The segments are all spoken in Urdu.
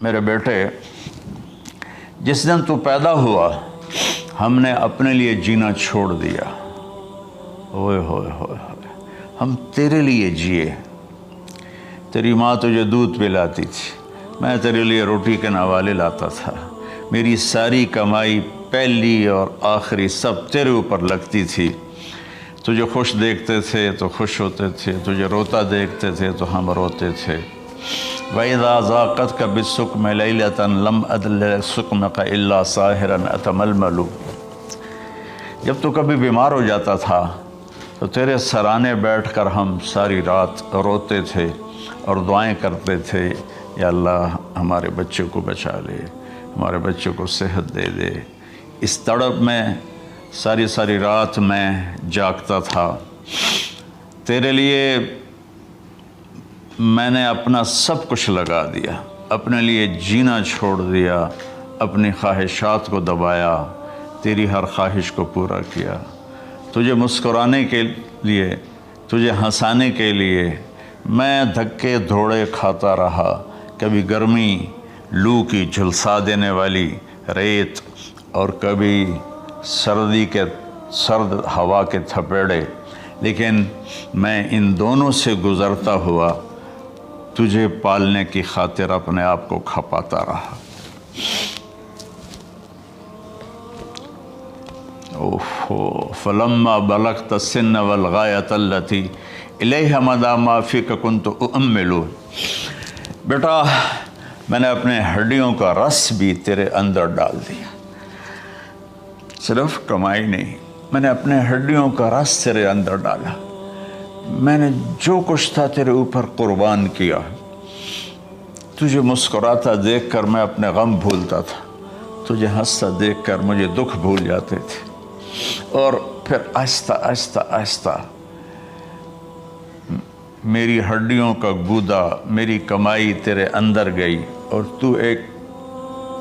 میرے بیٹے، جس دن تو پیدا ہوا ہم نے اپنے لیے جینا چھوڑ دیا۔ ہوئے ہوئے ہوئے ہوئے، ہم تیرے لیے جیے۔ تیری ماں تجھے دودھ پلاتی تھی، میں تیرے لیے روٹی کے نوالے لاتا تھا۔ میری ساری کمائی پہلی اور آخری سب تیرے اوپر لگتی تھی۔ تجھے خوش دیکھتے تھے تو خوش ہوتے تھے، تجھے روتا دیکھتے تھے تو ہم روتے تھے۔ وَإِذَا ذَاقَتْكَ بِالسُّقْمِ لَيْلَةً لَمْ أَدْلِ سُقْمَكَ إِلَّا سَاهِرًا أَتَمَلْمَلُ۔ جب تو کبھی بیمار ہو جاتا تھا تو تیرے سرانے بیٹھ کر ہم ساری رات روتے تھے اور دعائیں کرتے تھے، یا اللہ ہمارے بچوں کو بچا لے، ہمارے بچوں کو صحت دے دے۔ اس تڑپ میں ساری ساری رات میں جاگتا تھا۔ تیرے لیے میں نے اپنا سب کچھ لگا دیا، اپنے لیے جینا چھوڑ دیا، اپنی خواہشات کو دبایا، تیری ہر خواہش کو پورا کیا۔ تجھے مسکرانے کے لیے، تجھے ہنسانے کے لیے میں دھکے دھوڑے کھاتا رہا۔ کبھی گرمی لو کی جھلسا دینے والی ریت، اور کبھی سردی کے سرد ہوا کے تھپیڑے، لیکن میں ان دونوں سے گزرتا ہوا تجھے پالنے کی خاطر اپنے آپ کو کھپاتا رہا۔ فلما بلغت السن والغایۃ التی الیہ مدی ما فیک کنت اؤمل۔ بیٹا، میں نے اپنے ہڈیوں کا رس بھی تیرے اندر ڈال دیا۔ صرف کمائی نہیں، میں نے اپنے ہڈیوں کا رس تیرے اندر ڈالا۔ میں نے جو کچھ تھا تیرے اوپر قربان کیا۔ تجھے مسکراتا دیکھ کر میں اپنے غم بھولتا تھا، تجھے ہنستا دیکھ کر مجھے دکھ بھول جاتے تھے، اور پھر آہستہ آہستہ آہستہ میری ہڈیوں کا گودا، میری کمائی تیرے اندر گئی، اور تو ایک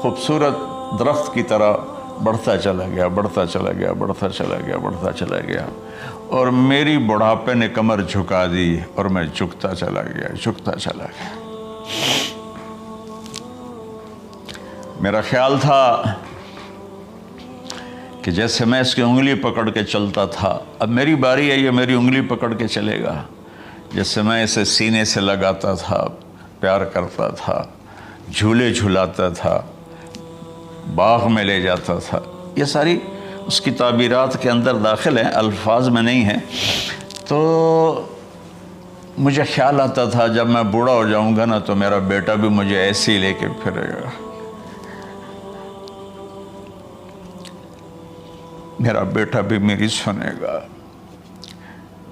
خوبصورت درخت کی طرح بڑھتا چلا گیا، بڑھتا چلا گیا، بڑھتا چلا گیا، بڑھتا چلا گیا، اور میری بڑھاپے نے کمر جھکا دی اور میں جھکتا چلا گیا، جھکتا چلا گیا۔ میرا خیال تھا کہ جیسے میں اس کی انگلی پکڑ کے چلتا تھا، اب میری باری ہے، یہ میری انگلی پکڑ کے چلے گا۔ جیسے میں اسے سینے سے لگاتا تھا، پیار کرتا تھا، جھولے جھلاتا تھا، باغ میں لے جاتا تھا، یہ ساری اس کی تعبیرات کے اندر داخل ہیں، الفاظ میں نہیں ہیں۔ تو مجھے خیال آتا تھا جب میں بوڑھا ہو جاؤں گا نا تو میرا بیٹا بھی مجھے ایسے ہی لے کے پھرے گا، میرا بیٹا بھی میری سنے گا۔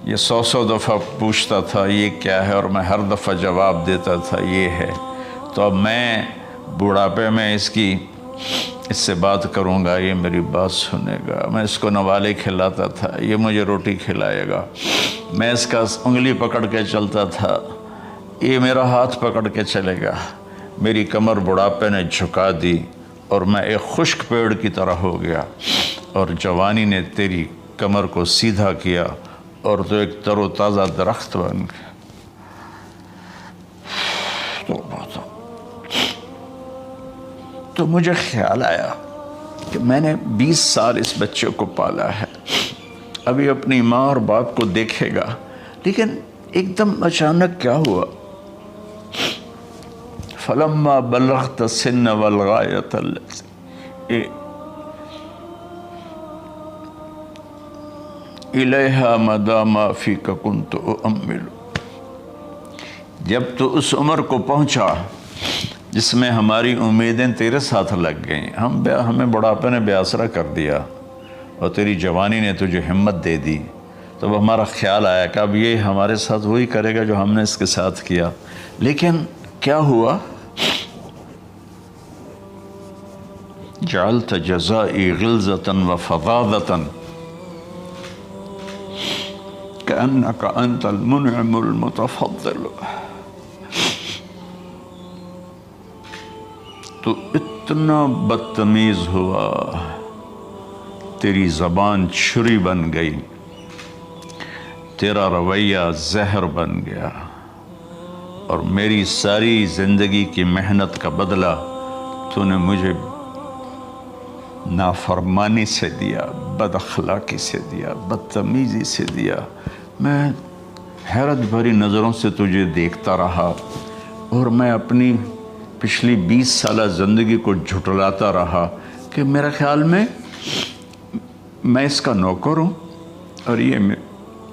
یہ 100 دفعہ پوچھتا تھا یہ کیا ہے، اور میں ہر دفعہ جواب دیتا تھا یہ ہے۔ تو اب میں بوڑھاپے میں اس سے بات کروں گا، یہ میری بات سنے گا۔ میں اس کو نوالے کھلاتا تھا، یہ مجھے روٹی کھلائے گا۔ میں اس کا انگلی پکڑ کے چلتا تھا، یہ میرا ہاتھ پکڑ کے چلے گا۔ میری کمر بڑھاپے نے جھکا دی اور میں ایک خشک پیڑ کی طرح ہو گیا، اور جوانی نے تیری کمر کو سیدھا کیا اور تو ایک تر و تازہ درخت بن گیا۔ تو مجھے خیال آیا کہ میں نے 20 سال اس بچے کو پالا ہے، ابھی اپنی ماں اور باپ کو دیکھے گا، لیکن ایک دم اچانک کیا ہوا؟ فلما بلغت السن والغایۃ التی الیہا مدی ما فیک کنت اؤمل۔ جب تو اس عمر کو پہنچا جس میں ہماری امیدیں تیرے ساتھ لگ گئیں، ہمیں بڑھاپے نے بے آسرا کر دیا، اور تیری جوانی نے تجھے ہمت دے دی، تب ہمارا خیال آیا کہ اب یہ ہمارے ساتھ وہی کرے گا جو ہم نے اس کے ساتھ کیا۔ لیکن کیا ہوا؟ جعلت جزائی غلظة وفظاظة كأنك أنت المنعم المتفضل۔ تو اتنا بدتمیز ہوا، تیری زبان چھری بن گئی، تیرا رویہ زہر بن گیا اور میری ساری زندگی کی محنت کا بدلہ تو نے مجھے نافرمانی سے دیا، بد اخلاقی سے دیا، بدتمیزی سے دیا۔ میں حیرت بھری نظروں سے تجھے دیکھتا رہا اور میں اپنی پچھلی 20 سالہ زندگی کو جھٹلاتا رہا کہ میرے خیال میں اس کا نوکر ہوں اور یہ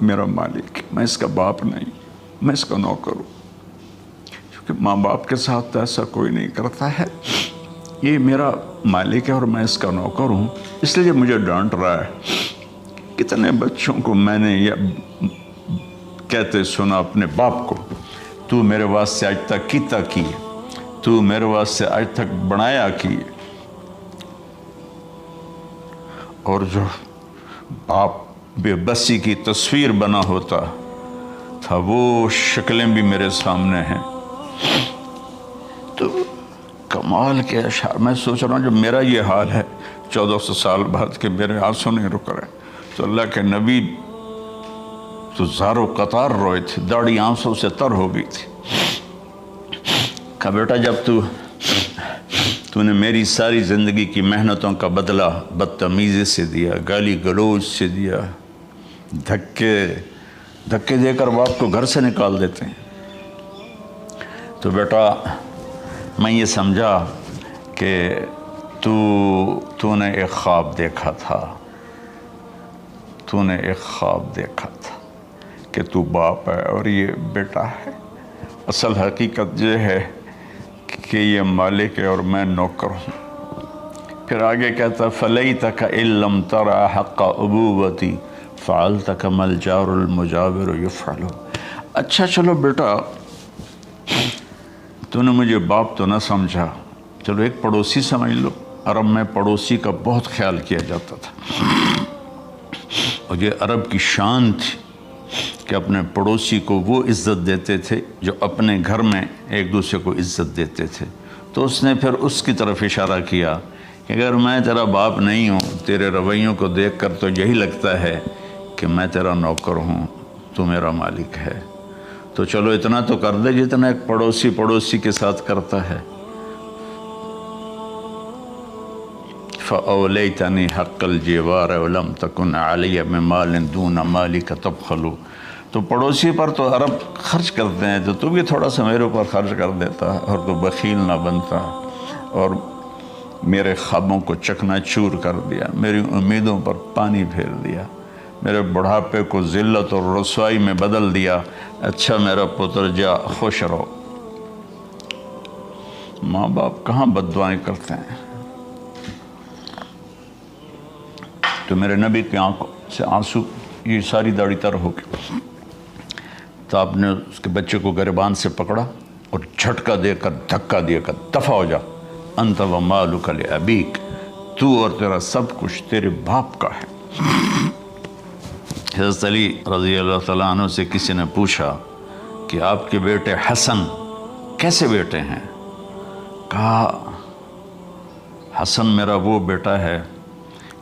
میرا مالک، میں اس کا باپ نہیں، میں اس کا نوکر ہوں، کیونکہ ماں باپ کے ساتھ ایسا کوئی نہیں کرتا ہے، یہ میرا مالک ہے اور میں اس کا نوکر ہوں، اس لیے مجھے ڈانٹ رہا ہے۔ کتنے بچوں کو میں نے یہ کہتے سنا اپنے باپ کو، تو میرے واسطے آج تک کیتا کی، تو میرے واسطے آج تک بنایا کی، اور جو باپ بے بسی کی تصویر بنا ہوتا تھا وہ شکلیں بھی میرے سامنے ہیں۔ تو کمال کے اشعار، میں سوچ رہا ہوں جو میرا یہ حال ہے 1400 سال بعد کہ میرے آنسو نہیں رک رہے، تو اللہ کے نبی تو زارو قطار روئے تھے، داڑھی آنسوں سے تر ہو گئی تھی۔ کہا بیٹا جب تو نے میری ساری زندگی کی محنتوں کا بدلہ بدتمیزی سے دیا، گالی گلوچ سے دیا، دھکے دے کر باپ کو گھر سے نکال دیتے ہیں، تو بیٹا میں یہ سمجھا کہ تو نے ایک خواب دیکھا تھا، تو نے ایک خواب دیکھا تھا کہ تو باپ ہے اور یہ بیٹا ہے۔ اصل حقیقت یہ ہے کہ یہ مالک ہے اور میں نوکر ہوں۔ پھر آگے کہتا فَلَيْتَكَ إِن لَمْ تَرَ حَقَّ أُبُوَّتِي فَعَلْتَ كَمَا الْجَارُ الْمُجَاوِرُ يَفْعَلُ۔ اچھا چلو بیٹا تو نے مجھے باپ تو نہ سمجھا، چلو ایک پڑوسی سمجھ لو۔ عرب میں پڑوسی کا بہت خیال کیا جاتا تھا اور یہ عرب کی شان تھی کہ اپنے پڑوسی کو وہ عزت دیتے تھے جو اپنے گھر میں ایک دوسرے کو عزت دیتے تھے۔ تو اس نے پھر اس کی طرف اشارہ کیا کہ اگر میں تیرا باپ نہیں ہوں، تیرے رویوں کو دیکھ کر تو یہی لگتا ہے کہ میں تیرا نوکر ہوں، تو میرا مالک ہے، تو چلو اتنا تو کر دے جتنا ایک پڑوسی کے ساتھ کرتا ہے۔ فَأَوْلَيْتَنِي حَقَّ الْجِوَارِ وَلَمْ تَكُنْ عَلَيَّ بِمَالٍ دُونَ مَالِكَ تَبْخَلُ۔ تو پڑوسی پر تو عرب خرچ کرتے ہیں، تو بھی تھوڑا سا میرے اوپر خرچ کر دیتا اور تو بخیل نہ بنتا، اور میرے خوابوں کو چکنا چور کر دیا، میری امیدوں پر پانی پھیر دیا، میرے بڑھاپے کو ذلت اور رسوائی میں بدل دیا۔ اچھا میرا پتر جا خوش رہو۔ ماں باپ کہاں بد دعائیں کرتے ہیں؟ تو میرے نبی کی آنکھوں سے آنسو، یہ ساری داڑھی تر ہو گئی، تو آپ نے اس کے بچے کو گریبان سے پکڑا اور جھٹکا دے کر دھکا دے کر دفع ہو جا، انت و مالک لابیک، تو اور تیرا سب کچھ تیرے باپ کا ہے۔ حضرت علی رضی اللہ تعالیٰ عنہ سے کسی نے پوچھا کہ آپ کے بیٹے حسن کیسے بیٹے ہیں؟ کہا حسن میرا وہ بیٹا ہے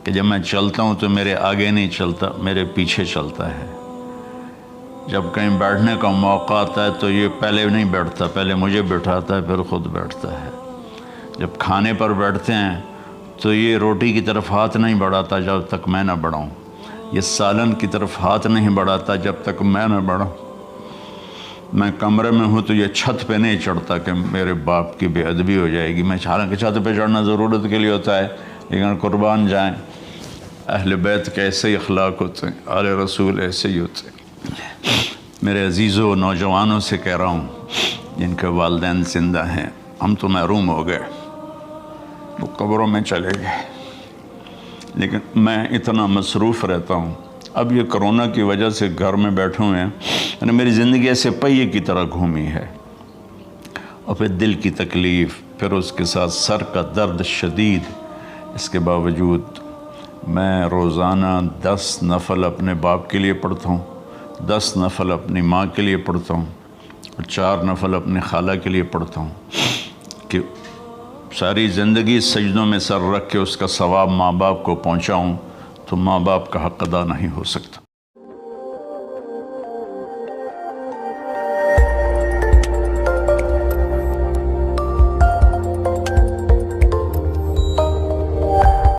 کہ جب میں چلتا ہوں تو میرے آگے نہیں چلتا، میرے پیچھے چلتا ہے۔ جب کہیں بیٹھنے کا موقع آتا ہے تو یہ پہلے نہیں بیٹھتا، پہلے مجھے بٹھاتا ہے پھر خود بیٹھتا ہے۔ جب کھانے پر بیٹھتے ہیں تو یہ روٹی کی طرف ہاتھ نہیں بڑھاتا جب تک میں نہ بڑھاؤں، یہ سالن کی طرف ہاتھ نہیں بڑھاتا جب تک میں نہ بڑھاؤں۔ میں کمرے میں ہوں تو یہ چھت پہ نہیں چڑھتا کہ میرے باپ کی بے ادبی ہو جائے گی۔ میں حالانکہ چھت پہ چڑھنا ضرورت کے لیے ہوتا ہے، لیکن قربان جائیں اہل بیت کے ایسے ہی اخلاق ہوتے ہیں، آل رسول ایسے ہی ہوتے ہیں۔ میرے عزیزوں نوجوانوں سے کہہ رہا ہوں جن کے والدین زندہ ہیں، ہم تو محروم ہو گئے، وہ قبروں میں چلے گئے، لیکن میں اتنا مصروف رہتا ہوں۔ اب یہ کرونا کی وجہ سے گھر میں بیٹھے ہوئے ہیں، یعنی میری زندگی ایسے پہیے کی طرح گھومی ہے، اور پھر دل کی تکلیف، پھر اس کے ساتھ سر کا درد شدید۔ اس کے باوجود میں روزانہ 10 نفل اپنے باپ کے لیے پڑھتا ہوں، 10 نفل اپنی ماں کے لیے پڑھتا ہوں، اور 4 نفل اپنی خالہ کے لیے پڑھتا ہوں کہ ساری زندگی سجدوں میں سر رکھ کے اس کا ثواب ماں باپ کو پہنچاؤں، تو ماں باپ کا حق ادا نہیں ہو سکتا۔